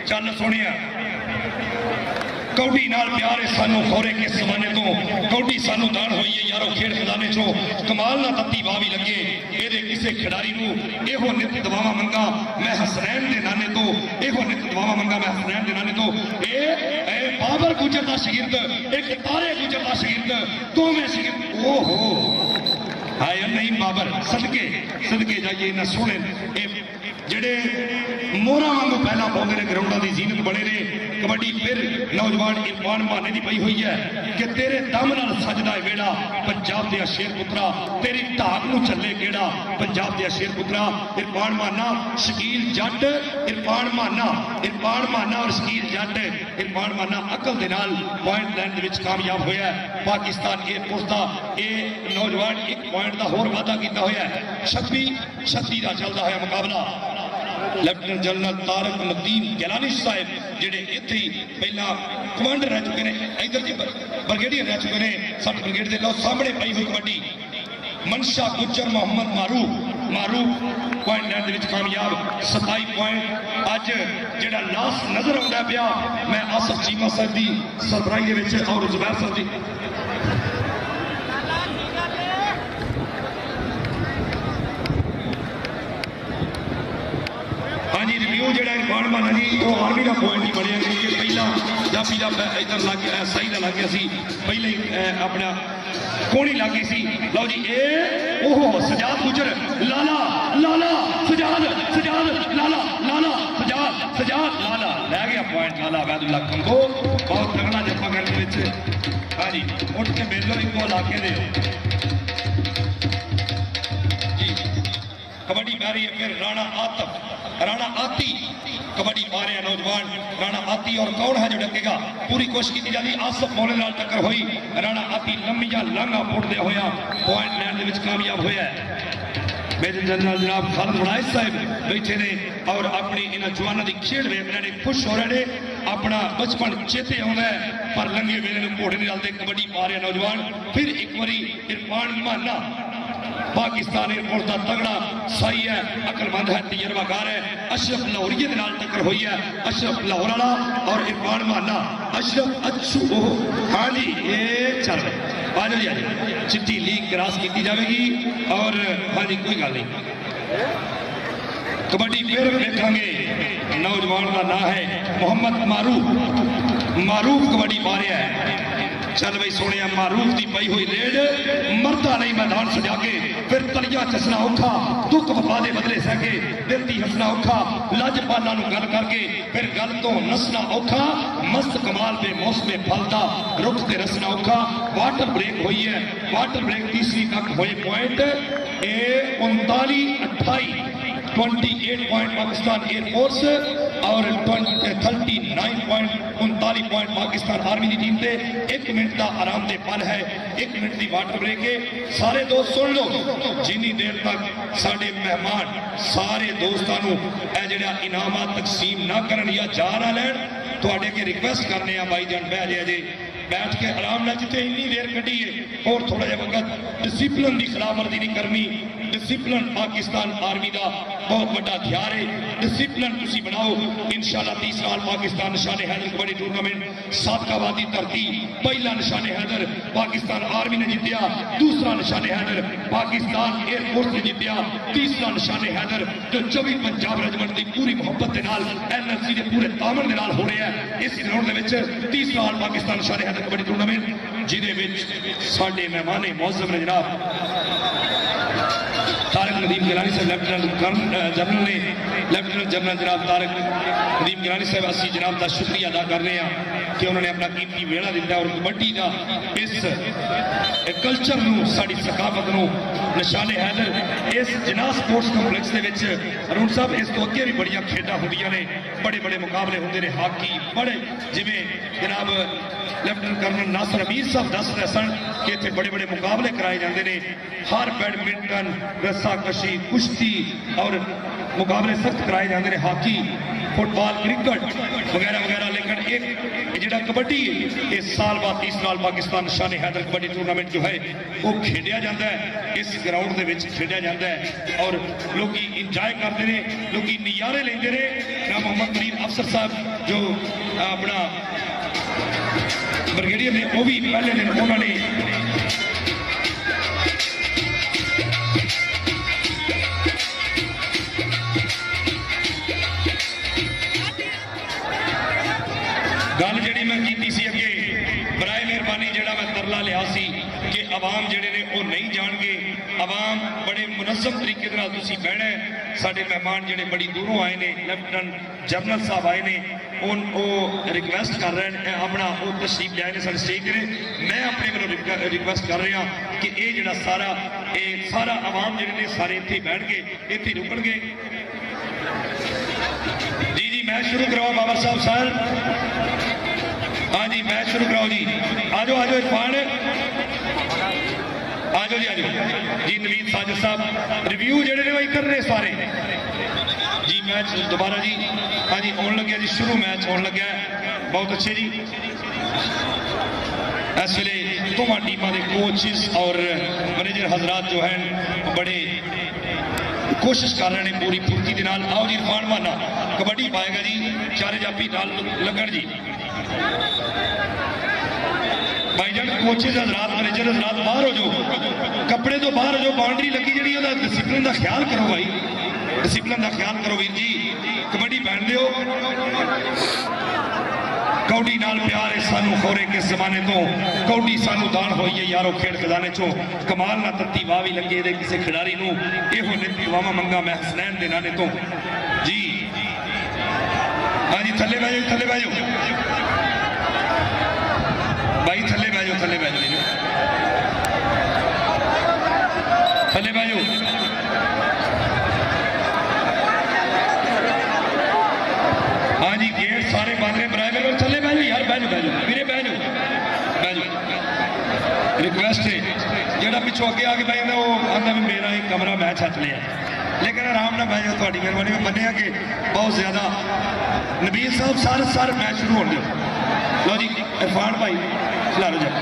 चल सोने कौडी नाल प्यार है सानू खोरे के जमाने तो कौडी सानू दान हुई है यारो खेड खिलाने चो कमाल ना तत्ती वाह भी लगे मेरे किसी खिडारी को एहो नित दवावा मंगा मैं हसनैन के नाने तो एहो नित दवावा मंगा मैं हसनैन के नाने तो ए बाबर गुजर का शगिर्द एक तारे गुजर का शगिर्द तो मैं शगिर्द ओहो हाय नहीं बाबर सदके सदके जाइए ना सोने जेडे मोरा वांगू पहला पाते हैं ग्राउंडों की जीनत बने ने। कबड्डी फिर नौजवान इरफान माने की पई हुई है कि तेरे दम नाल सजदा वेड़ा पंजाब दे शेर पुत्रा तेरी ढाक नूं चले केड़ा पंजाब दे शेर पुत्रा। इरफान माना शकील जट इरफान माना और शकील जट। इरफान माना अकल दे नाल पॉइंट लैंड दे विच कामयाब होया पाकिस्तान एयरफोर्स दा ए नौजवान 1 पॉइंट का होर वादा किया होया 36 का चलता है मुकाबला। लेफ्टिनेंट जनरल तारक नदीम गिलानी साहब जेडे इत्थे ही पहला कमांडर रह चुके हैं इधर जी ब्रिगेडियर रह चुके हैं 60 ब्रिगेड के। लो सामने पई हुई कबड्डी मनशा गुजर मोहम्मद मारूफ मारूफ पॉइंट लैन दे विच कामयाब 27 पॉइंट। अज जिहड़ा लास्ट नजर आउंदा पिया मैं आसफ चीमा साहब दी सरबराही दे विच और जुबैर साहब दी हाँ जी रिव्यू जो इरफान माना जी वो आर्मी का पॉइंट ही बनया क्योंकि पहला जाफी का इधर लग गया सही का लग गया सी पहले अपना कोणी लग गई सी। लो जी ए ओहो सजाद गुजर लाला लाला सजाद सजाद लाला लाला सजाद सजाद लाला लै गया पॉइंट लाला अबैदुल्ला कंगो बहुत तगड़ा जफा करने में। हाँ जी उठ के मेलो एक इलाके दे जी कबड्डी पै रही है फिर राणा आती कबड्डी पा रहे हैं नौजवान राणा आती और कौन है जो डकेगा पूरी कोशिश की जाती आसफ मौले नाल टक्कर हुई राणा आती लंबिया लांघा पुटदे होया पॉइंट लैंड दे विच कामयाब होया। मेजर जनरल जनाब खालिद वड़ाइज साहब बैठे ने और अपनी इन जवानों की खेड वेख रहे हैं खुश हो रहे हैं अपना बचपन चेते आउंदा है पर लंघे वेले घोड़े नहीं चलते कबड्डी पा रहे नौजवान। फिर एक बारी इरफान माना पाकिस्तान एयरफोर्स का तगड़ा साई है अकलमंद है तजर्बाकार है अशरफ लाहौरिये के नाल टक्कर हुई है अशरफ लाहौर वाला और इरफान माना अशरफ अच्छू हाँ जी ये चल आज जी आज चिट्ठी लीग क्रॉस की जाएगी और हाँ जी कोई गल नहीं कबड्डी फिर देखेंगे नौजवान का नाम है मोहम्मद मारूफ कबड्डी पा रहा है। चल भाई सोने मारूफ की पई हुई रेड मरदा नहीं मैदान सजा के फिर तलिया चसना औखा दुख वफा दे बदले सके दिल दी हसना औखा लजपाला गल करके फिर गल तो नसना औखा मस्त कमाल पे मौसमे फलदा रुख ते रसना औखा। वाटर ब्रेक हुई है वाटर ब्रेक तीसरी तक हुए point A 39-28 28 point Pakistan air force और 39 पॉइंट पाकिस्तान आर्मी की टीम से 1 मिनट का आराम दे पल है 1 मिनट की वाटर ब्रेक है। सारे दोस्त सुन लो जिनी देर तक साडे मेहमान सारे दोस्तों जरा इनामात तकसीम ना करन या जा ना लैन तुहाडे अगे रिक्वेस्ट करने भाई जान बह जाए जे बैठ के आराम ना जिते इन्नी देर कटी है और थोड़ा जहा वक्त डिसिप्लिन की खिलाफ वर्जी नहीं करनी। डिसिप्लिन पाकिस्तान आर्मी का बहुत बड़ा हथियार है डिसिप्लिन तुसी बनाओ इंशाल्लाह 30 साल पाकिस्तान निशाने हैदर कबड्डी टूर्नामेंट सादकाबाद की धरती पहला निशाने हैदर पाकिस्तान आर्मी ने जीतिया दूसरा निशाने हैदर पाकिस्तान एयरफोर्स ने जीतिया तीसरा निशाने हैदर जो 24 पंजाब रेजिमेंट की पूरी मुहब्बत के नाल एनएलसी के पूरे तामन के नाल हो रहा है। इस ग्राउंड के 30 साल पाकिस्तान निशाने हैदर कबड्डी टूर्नामेंट जिहदे साडे मेहमान मौजूद ने जनाब तारक नदीम गिलानी साहब लेफ्टिनेंट जनरल जनाब तारक नदीम गिलानी साहब असी जनाब का शुक्रिया अदा कर रहे हैं कि उन्होंने अपना कीमती वेला दिता और कबड्डी का इस कल्चर साड़ी सकाफत निशाने हैदर इस जिना स्पोर्ट्स कंपलैक्स के अरुण साहब इस तो अगे भी बड़िया खेडा होंदियां ने बड़े बड़े मुकाबले होंगे ने हाकी बड़े जिमें जनाब लेफ्टिनेंट कर्नल नासर अमीर साहब दस रहे सन कि इतने बड़े बड़े मुकाबले कराए जाते हैं हर बैडमिंटन रस्साकशी कुश्ती और मुकाबले सख्त कराए जाते हैं हाकी फुटबॉल क्रिकेट वगैरह वगैरह लेकिन एक जो कबड्डी है इस साल बाद 30 साल पाकिस्तान निशाने हैदर कबड्डी टूर्नामेंट जो है वो खेडिया जाता है इस ग्राउंड के खेडिया जाता है और लोग इंजॉय करते हैं लोग नज़ारे लेंगे ने। मोहम्मद मरीम अफसर साहब जो अपना ब्रिगेडियर ने वो भी पहले दिन उन्होंने गल जी मैं की अगे बराए मेहरबानी जरा मैं तरला लिया कि आवाम जोड़े ने वो नहीं जानगे आवाम बड़े मुनज़म तरीके बहना है। साढ़े मेहमान जोड़े बड़ी दूरों आए ने लेफ्टिनेंट जनरल साहब आए ने रिक्वेस्ट कर रहे हैं अपना वो तशरीफ लिया सारे स्टेज ने मैं अपने वालों रिक्वेस्ट कर रहा कि ये जो सारा आवाम जोड़े ने सारे इतने बैठ के इतने रुकन गए। जी जी मैच शुरू कराओ बाबर साहब सर हाँ जी मैच शुरू कराओ जी आजो आजो इरफान आजो जी आजो जी नवीद साजिद साहब रिव्यू जोड़े ने वही कर रहे सारे जी मैच दोबारा जी हाँ जी होने लगे जी शुरू मैच होने लगे बहुत अच्छे जी। इस वे दोवां टीमों के कोचेस और मैनेजर हजरात जो हैं बड़े कोशिश कर रहे हैं पूरी फुर्ती के नाल। आओ जी इरफान माना कबड्डी पाएगा जी, चारे जापी नाल लगन जी। भाईजान कोचेज हजरात मैनेजर हजरात बाहर हो जाओ, कपड़े तो बाहर हो जाओ, बाउंड्री लगी जी डिसिपलिन का ख्याल करो भाई, डिसिपलिन का ख्याल करो वीर जी। कबड्डी पहन दो कौडी नाल प्यार है सानू खोरे किस जमाने तो, कौडी सानू दान होई है यारो खेड़ खजाने चो, कमाल ना तत्ती वाह भी लगे दे किसी खिडारी नू, एहो नित्ती वावा मंगा मैं हसनैन दे नाने तो जी। हाँ जी थले बह जाओ, थले बह जाओ भाई, थले बह जाओ, थले बह जाओ, थले बह जाओ। हाँ जी गेट सारे बंद रहे बराए मेरे थले बह जाओ यार, बह जाओ, बह जाओ वीरे, बह जाओ, बह जाओ। रिक्वेस्ट है जेड़ा पिछों अगे आके बह जाता वो आंदा भी मेरा ही कमरा मैं छत लिया, लेकिन आराम ना बह जाओ, थोड़ी मेहरबानी। मैं मन्निया कि बहुत ज्यादा नबील साहब सारे मैच शुरू हो दो। लो जी इरफान भाई खिलारो जाओ।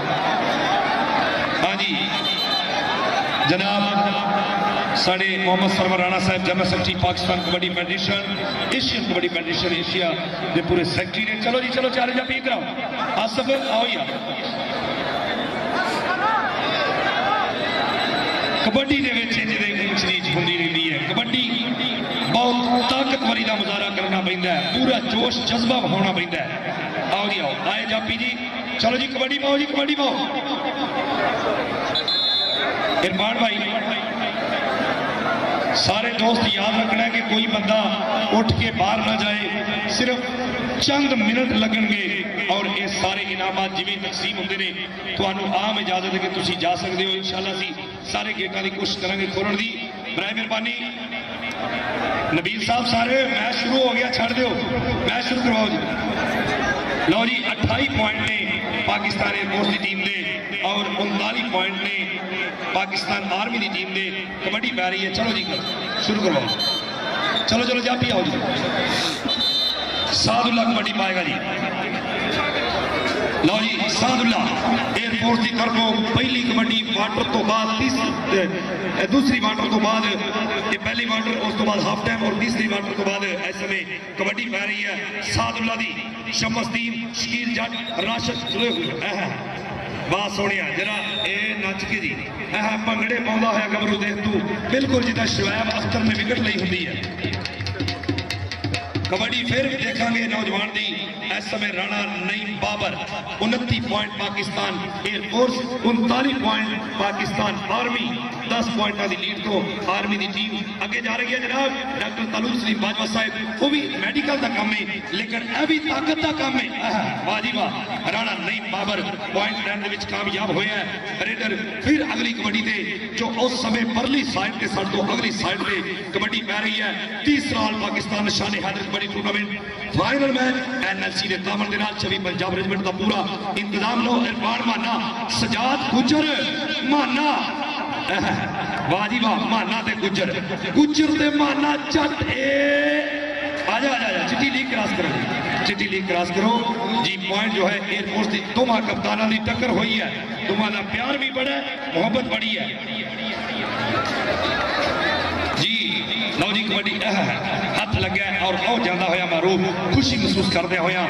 हाँ जी जनाब साढ़े मोहम्मद सरवर राणा साहब general secretary Pakistan kabaddi federation, Asian kabaddi federation Asia के पूरे सेक्रेटरी ने। चलो जी चलो चारे जा पी कराओ आसफ आओ यार। कबड्डी के ऊंच नीच होंदी रही है, कबड्डी बहुत ताकतवरी का मुजाहरा करना पैंदा है, पूरा जोश जज्बा होना पैंदा है। आओ जी आओ आए जापी जी, चलो जी कबड्डी पाओ जी, कबड्डी पाओ। इरफान भाई सारे दोस्त याद रखना है कि कोई बंदा उठ के बाहर ना जाए, सिर्फ चंद मिनट लगनगे और ये सारे इनामात जिवें तकसीम होंगे ने तुहानू आम इजाजत है कि तुसी जा सकते हो। इंशाअल्लाह असीं सारे गेटां की कोशिश करेंगे खोलण दी। बराए मेहरबानी नबील साहब सारे मैच शुरू हो गया, छड़ दो मैच शुरू करवाओ जी। लो जी 28 पॉइंट ने पाकिस्तान एयरफोर्स की टीम दे और 39 पॉइंट ने पाकिस्तान आर्मी की टीम दे। कबड्डी पै रही है, चलो जी शुरू करवाओ, चलो चलो जा भी आओ जी। सादुल्ला कबड्डी पाएगा जी। लो जी सादुल्ला एयरफोर्स की तरफों पहली कबड्डी वाटर तो बाद दूसरी वाटर तो बाद पहली वाटर उस तो बाद हाफ टाइम और तीसरी वाटर तो बाद इस समय कबड्डी पै रही है। सादुल्ला दी शमसदीन शकील जट राशद वाह सोने जरा ए नच के जी भंगड़े पाँदा होया गबरू देख तू बिल्कुल जिदा शुएब अख्तर ने विकेट ली होंगी है। कबड्डी फिर देखांगे नौजवान दी इस समय Rana Naeem Babar 29 point Pakistan air force, 39 point Pakistan army, 10 point की लीड तो आर्मी की टीम अगे जा रही है। जनाब डॉक्टर तालुक सलीम बाजवा साहब वो भी मेडिकल का काम है लेकिन यह भी ताकत का काम है। वाह जी वाह राणा नईम बाबर पॉइंट लैंड में कामयाब होया है। रेडर फिर अगली कबड्डी दे जो उस समय परली साइड के सड़ तो अगली साइड पे कबड्डी पै रही है। 30 साल पाकिस्तान निशाने Haider kabaddi tournament final match NLC के दामन के नाल 26 पंजाब रेजिमेंट का पूरा इंतजाम लो। इरफान माना सजाद गुजर माना वाह जी वाह माना ते गुजर गुजर ते माना जट आजा आजा चिट्ठी लीग क्रॉस करो, चिट्ठी लीग क्रॉस करो जी। पॉइंट जो है एयरफोर्स की दोवां कप्तानों की टक्कर हुई है, दोवां का प्यार भी बड़ा है, मोहब्बत बड़ी है जी। लो जी कबड्डी हथ लगे और आओ जाता होया मारूफ खुशी महसूस करते होया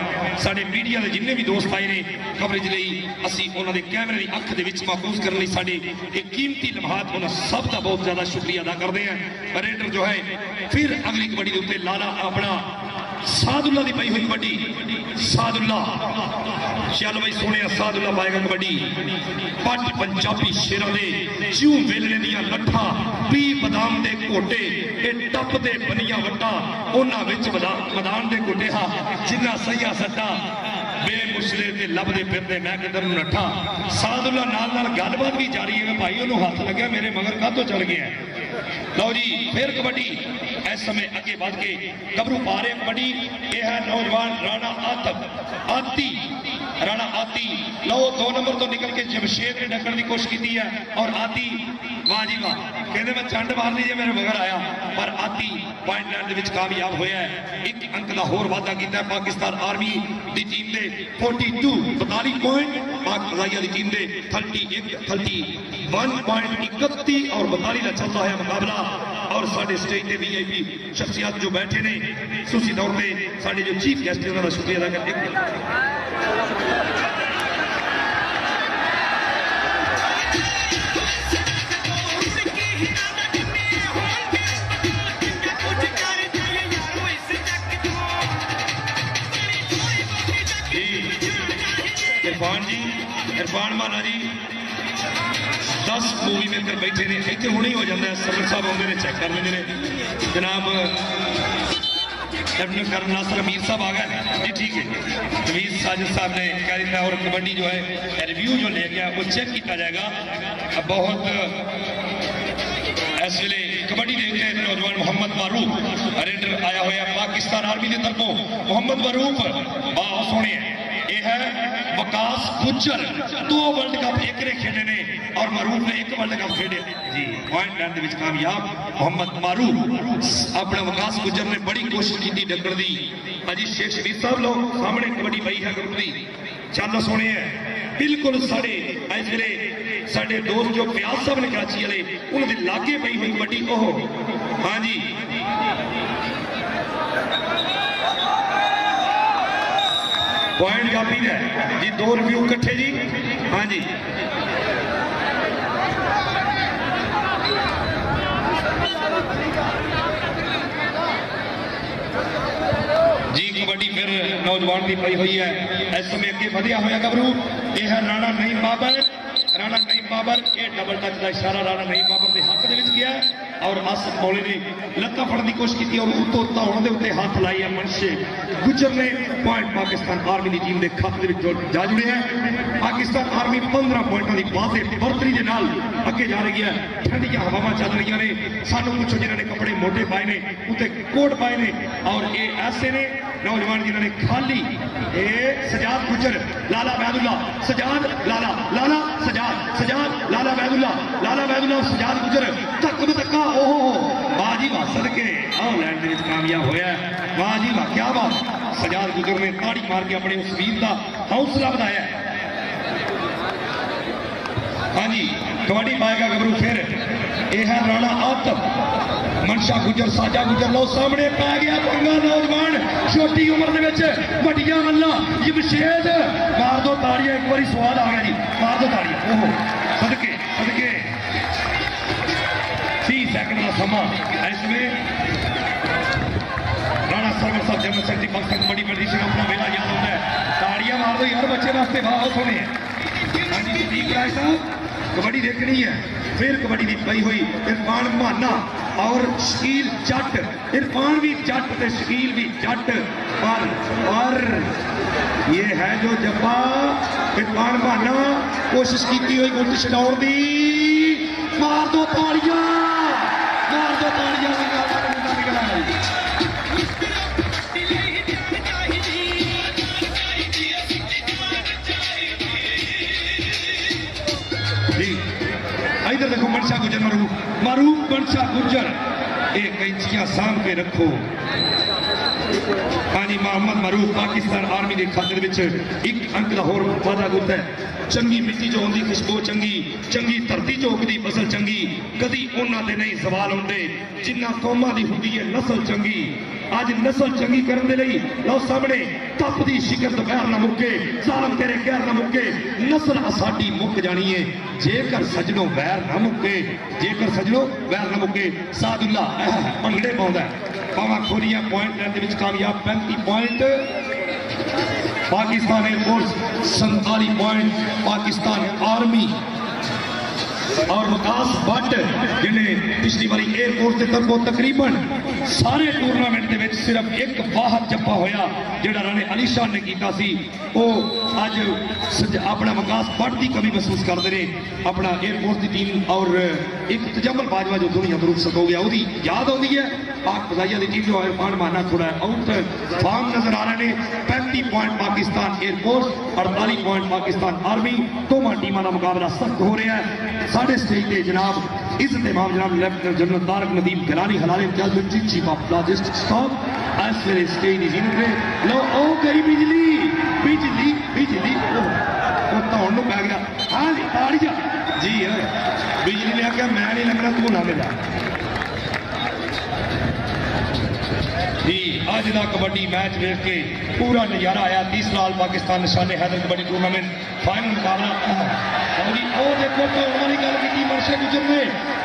साडे मीडिया के जिन्ने भी दोस्त आए ने कवरेज लई असी उन्होंने कैमरे की अख दे विच महफूज करने साडे एक कीमती लम्हात उन्होंने सब का बहुत ज्यादा शुक्रिया अदा करते हैं। रेडर जो है फिर अगली कबड्डी के उत्ते लाला अपना सादुल्ला की पई हुई कबड्डी सादुल्ला चल भाई सोने सादुल्ला पाएगा कबड्डी। पट पंजाबी शेरों के चू वेलने दियां लट्ठा पी बदाम के घोटे टप दे बनिया वट्टा उन्होंने मैदान के घोटे हा जिन्ना सही सट्टा बेमुसले ते लभदे फिरदे मैं किधर नठा। सादुल्ला नाल नाल गलबात भी जारी है भाई उन्होंने हाथ लगे मेरे मगर कातों चल गया। लो जी फिर कबड्डी इस समय अगे बढ़ के गबरू पा रहे कबड्डी। यह है नौजवान राणा आतब आती राणा आती। लो 2 नंबर तो निकल के जमशेद ने ढकने की कोशिश की है और आती वाह जी वाह कहते मैं चंड मार लीजिए मेरे मगर आया पर आती पॉइंट लैंड में कामयाब होया है। एक अंक का होर वाधा किया पाकिस्तान आर्मी की टीम ने 42 पॉइंट पाक रजाइया की टीम ने 31 पॉइंट 31 और 42 का चलता है मुकाबला और साढ़े स्टेज के VIP शख्सियत जो बैठे ने खसूसी तौर पर साढ़े जो चीफ गेस्ट है उन्होंने शुक्रिया अदा करते इरफान जी, इरफान माना जी 10 मूवी मेकर बैठे ने इतने हुणे ही हो जाता है। सरवर साहब आते हैं चेक कर लेंगे जनाब लेफ्टिनेंट कर्नल नासिर अमीर साहब आ गए जी। ठीक है, तमीज साजिद साहब ने कह दिया और कबड्डी जो है रिव्यू जो ले गया वो चेक किया जाएगा। बहुत इस वे कबड्डी देखते हैं नौजवान मोहम्मद मारूफ रेडर आया हुआ पाकिस्तान आर्मी की तरफों। मोहम्मद मारूफ बहुत सोहने यह है वकास गुज्जर 2 वर्ल्ड कप एक ने खेडे ने और मारूफ ने 1 वर्ल्ड कप खेडे जी। पॉइंट लैंड विच कामयाब मोहम्मद मारूफ। अपना वकास गुज्जर ने बड़ी कोशिश की डकण की। अजी शेख शबीर साहब लो सामने कबड्डी पई है ग्रुप की चल सोने है बिल्कुल साढ़े इस वे साढ़े दोस्त जो प्याज साहब ने कराची वाले उन्होंने लागे पई हुई कबड्डी। ओह हाँ जी पॉइंट जापी है जी। 2 रिव्यू इकट्ठे जी। हाँ जी जी कबड्डी फिर नौजवान की पई हुई है। इस समय अगे बढ़िया होया गबरू यह है राणा नईम बाबर। राणा नईम बाबर ये डबल टच का इशारा राणा नईम बाबर के हक के गया और आसिफ मौली ने लत्ता फड़न की कोशिश की और उत्तों धौण के उत्ते हाथ लाई है। मनशे गुजर ने पॉइंट पाकिस्तान आर्मी की टीम के खाते जा जुड़े हैं। पाकिस्तान आर्मी 15 पॉइंटों की वादे बरतरी के नाल अगे जा रही है। ठंडिया हवावां चल रही ने सानू कुछ जिन्होंने कपड़े मोटे पाए ने उत्ते कोट पाए ने और ये ऐसे ने नौजवान जिन्होंने खाली सजाद गुजर लाला बैदुल्ला सजाद लाला लाला सजाद लाला बैदुल्ला सजाद गुजर धक्क धक्का ओहो वाह जी वाह सदके आओ लैंड में कामयाब होया। वाह जी वाह क्या बात। सजाद गुजर ने ताड़ी मार के अपने उस वीर का हौसला बढ़ाया। हाँ जी कबड्डी पाएगा गबरू फिर यह है राणा आतफ मनशा गुजर साजा गुजर लो सामने पै गया पंगा। नौजवान छोटी उम्र वड्डियां गल्लां जमशेद मार दो ताड़ियां एक बार स्वाद आ गया जी मार दो ताड़ियां। ओहो सदके सदके 30 सेकंड का समा इसमें राणा सरवर साहब general secretary Pakistan kabaddi federation अपना मेला याद होता है। ताड़ियां मार दो यार बच्चे वास्ते बहुत सोने। हाँ जी सदीक राय साहब कबड्डी देखनी है फिर कबड्डी की पई हुई इरफान माना और शकील जट। इरफान भी जट ते शकील भी जट पर ये है जो जब्बा इरफान माना कोशिश की हुई गुट छड़ाउण दी। मार दो ताड़ियां निकल आया। इधर देखो मनशा गुजर मारूफ मनशा गुजर एक कैंचियां साम के रखो। हाँ जी मोहम्मद मारूफ पाकिस्तान आर्मी के खाते में 1 अंक का होर वादा गुत है। चंगी मिट्टी जो होंगी खुशबू चंगी चंगी धरती जो उगती फसल चंगी कदी उन्होंने नहीं सवाल आते जिन्ना कौमां की होंगी है नस्ल चंगी। अज नस्ल चंगी करने लई लो सामने तप की शिकस्त गैर ना मुके जालम तेरे गैर ना मुके नस्ल साडी मुक जानी है जेकर सजनों वैर ना मुके जेकर सजनों वैर ना मुके। सादुल्ला भंगड़े पाउंदा पावा खोलियां पॉइंट लैंड विच कामयाब 35 point Pakistan air force 47 point Pakistan army और विकास भट्ट जिन्हें पिछली बारी एयरफोर्स के तरफों तकरीबन सारे टूरनामेंट के सिर्फ एक वाहद जप्पा होया जिहड़ा राणे अली शाह ने किया सी वो अज अपना विकास भट्ट की कमी महसूस करते हैं। अपना एयरफोर्स की टीम और एक तजम्मल बाजवा जो दुनिया दुरुख सको गया वो याद आती है। पाक फजाइया की टीम जो इरफान माना थोड़ा आउट फॉर्म नजर आ रहे हैं। 35 point Pakistan air force 48 point Pakistan army दोवां टीमों का मुकाबला सख्त हो रहा है। साढ़े स्टेज पे जनाब इज्जत इमाम जनाब लेफ्टिनेंट जनरल तारक नदीम गिलानी हलाल इम्तियाज military chief of logistics staff इस वेले स्टेज की जीनत में लो ओ गई बिजली बिजली बिजली वो धौन पै गया। हाँ जी ताड़ियां जी बिजली ने आख्या मैं नहीं लगना तू ना मिला। जी अज का कबड्डी मैच देख के पूरा नज़ारा आया। 30 साल पाकिस्तान निशाने हैदर कबड्डी टूर्नामेंट फाइनल मुकाबला और जी और देखो तो वाली गल की मनशे गुजर ने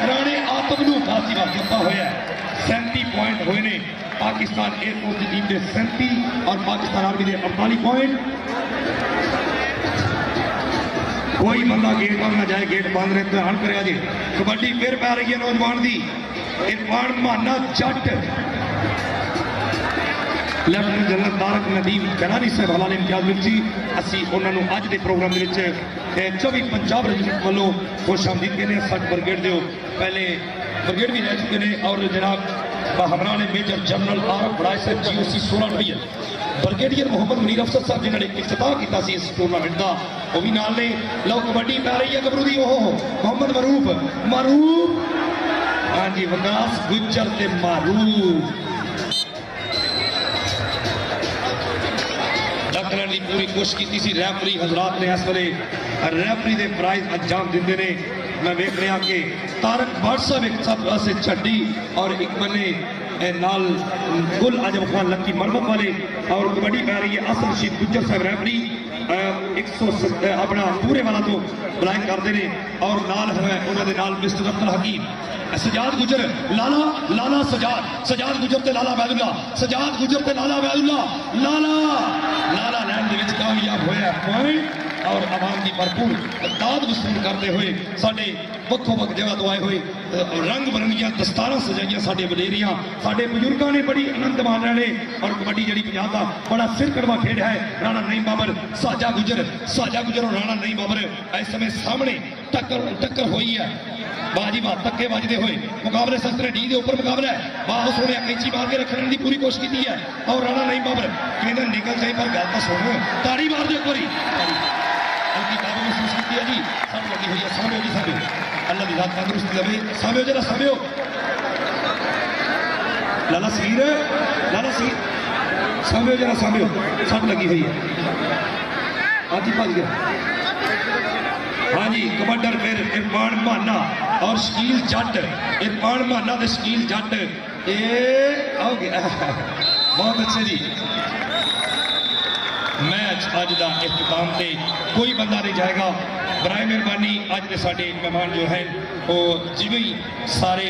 राणे आतम नूं फांसी दा जप्पा होया 37 पॉइंट हुए ने पाकिस्तान एयरफोर्स की टीम के 37 और पाकिस्तान आर्मी के 48 पॉइंट। कोई बंदा गेट बंद ना जाए, गेट बंद रहे ध्यान करे जी। कबड्डी फिर पै रही है नौजवान की इरफान माना जट ਲੈਫਟੀਨੈਂਟ ਜਨਰਲ ਤਾਰਕ ਨਦੀਮ ਕਰਾਨੀ ਸਾਹਿਬ ਹਵਾਲੇ ਇਮਤਿਆਜ਼ ਮਿਰਚੀ ਅਸੀਂ ਉਹਨਾਂ ਨੂੰ ਅੱਜ ਦੇ ਪ੍ਰੋਗਰਾਮ ਦੇ ਵਿੱਚ 24 ਪੰਜਾਬ ਰੈਜੀਮੈਂਟ ਵੱਲੋਂ ਖੁਸ਼ ਆਮਦੀਦ ਕਹਿੰਦੇ ਹਾਂ। 60 ਬ੍ਰਿਗੇਡ ਦੇ ਪਹਿਲੇ ਬ੍ਰਿਗੇਡ ਵੀ ਰਹਿ ਚੁੱਕੇ ਨੇ ਔਰ ਜਨਾਬ ਹਮਰਾ ਨੇ ਮੇਜਰ ਜਨਰਲ ਆਰਫ ਬੜਾਈ ਸਾਹਿਬ GOC 16 ਰੁਪਈਆ ਬ੍ਰਿਗੇਡੀਅਰ ਮੁਹੰਮਦ ਮਨੀਰ ਅਫਸਰ ਸਾਹਿਬ ਜਿਨ੍ਹਾਂ ਨੇ ਇਫਤਤਾਹ ਕੀਤਾ ਸੀ ਇਸ ਟੂਰਨਾਮੈਂਟ ਦਾ ਉਹ ਵੀ ਨਾਲ ਨੇ। ਲਓ ਕਬੱਡੀ ਪੈ ਰਹੀ ਹੈ ਗੱਭਰੂ ਦੀ ਉਹ ਮੁਹੰਮਦ ਮਾਰੂਫ ਹਾਂਜੀ ਵਿਕਾਸ ਗੁੱਜਰ ਤੇ ਮਾਰੂਫ करने की पूरी कोशिश की थी। रैफरी हजरात ने इस वे रैफरी के प्राइज अंजाम देंगे ने। मैं वेख रहा कि तारक भट्ट साहब एक सब पासे छड्डी और एक बने नाल गुल आजम खान लक्की मरमत वाले और कबड्डी पै रही है। असद रशीद गुज्जर साहब रैफरी 170 अपना पूरे वाला तो बलाइन करते हैं और नाल है उन्होंने नाल मिस्टर अब्दुल हकीम सजाद गुजर लाला सजाद गुजर ते लाला वैदुल्ला सजाद गुजर ते लाला वैदुल्ला लाला लैंड दे विच कामयाब होया पॉइंट और आवाम की भरपूर दाद वसूल करते हुए साडे वक्खो वक् जगह तो आए हुए रंग बिरंगियां दस्तारां सजाइयां साडे वडेरियां साडे बुजुर्गां ने बड़ी आनंद मान रहे और कबड्डी जिहड़ी पंजाब दा बड़ा सिर कड़वा खेड है। राणा नईम बाबर साजा गुजर और राणा नईम बाबर इस समय सामने टक्कर हुई है। बाजी बात धक्के बजते हुए मुकाबले सस्ते डी के उपर मुकाबला है। बाहर सोने कैंची मार के रखने की पूरी कोशिश की है और राणा नईम बाबर कहते निकल जाए पर गल तो सुनो ताड़ी मार दो एक बारी हल्की काबू महसूस की है जी। सब लगी हुई है सामो जी सामो अल्लाह की रात तंदुरुस्ती लगे सामो जरा सामो लाला सीर सामो जरा सामो सब लगी हुई है आज ही भज गया। हाँ जी कबड्डर फिर इरफान माना और शकील जट इरफान माना ते शकील जट आओ गया बहुत अच्छे जी। मैच अज का इख्तिताम से कोई बंदा नहीं जाएगा बराए मेहरबानी। अज के साडे मेहमान जो हैं वो जिवें ही सारे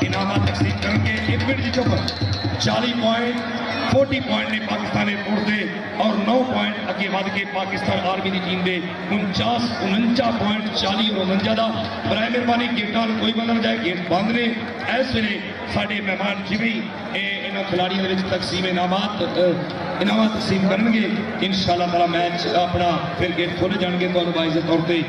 इनाम तकसीम करेंगे। 1 मिनट की चुप 40 पॉइंट 40 पॉइंट ने पाकिस्तान एयरफोर्स के और 9 पॉइंट अगे बढ़ के पाकिस्तान आर्मी की टीम के 49 पॉइंट 40 और 49 का बराए मेहरबानी गेटा कोई बंदा नहीं जाए गेट बंद ने। इस वे साढ़े मेहमान जिवें इन्होंने खिलाड़ियों के तकसीम इनामात तकसीम करेंगे इंशाअल्लाह ताला मैच अपना फिर गेट खोले जाएंगे तो वाइज तौर पर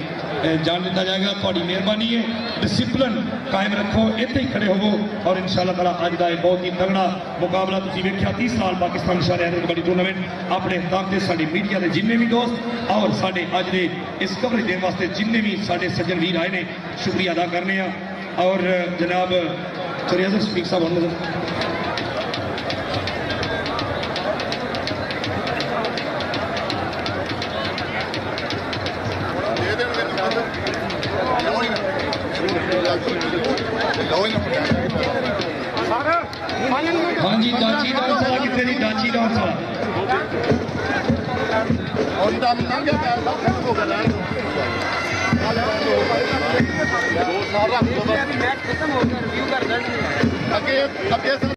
जान दिता जाएगा। थोड़ी मेहरबानी है डिसिपलिन कायम रखो इतने ही खड़े होवो और इंशाअल्लाह ताला अज का बहुत ही तगड़ा मुकाबला तुसीं वेख्या 30 साल पाकिस्तान निशाने हैदर कबड्डी टूर्नामेंट अपने इख्तिताम से साडी मीडिया के जिन्ने भी दोस्त और साडे अज दे इस कवरेज देने वास्ते जिन्ने भी साडे सज्जन वीर आए ने शुक्रिया अदा करने और जनाब चरियाजर स्पीक साहब होने हाँ जी डाची डांसा कितने जी डाची डांसा अगे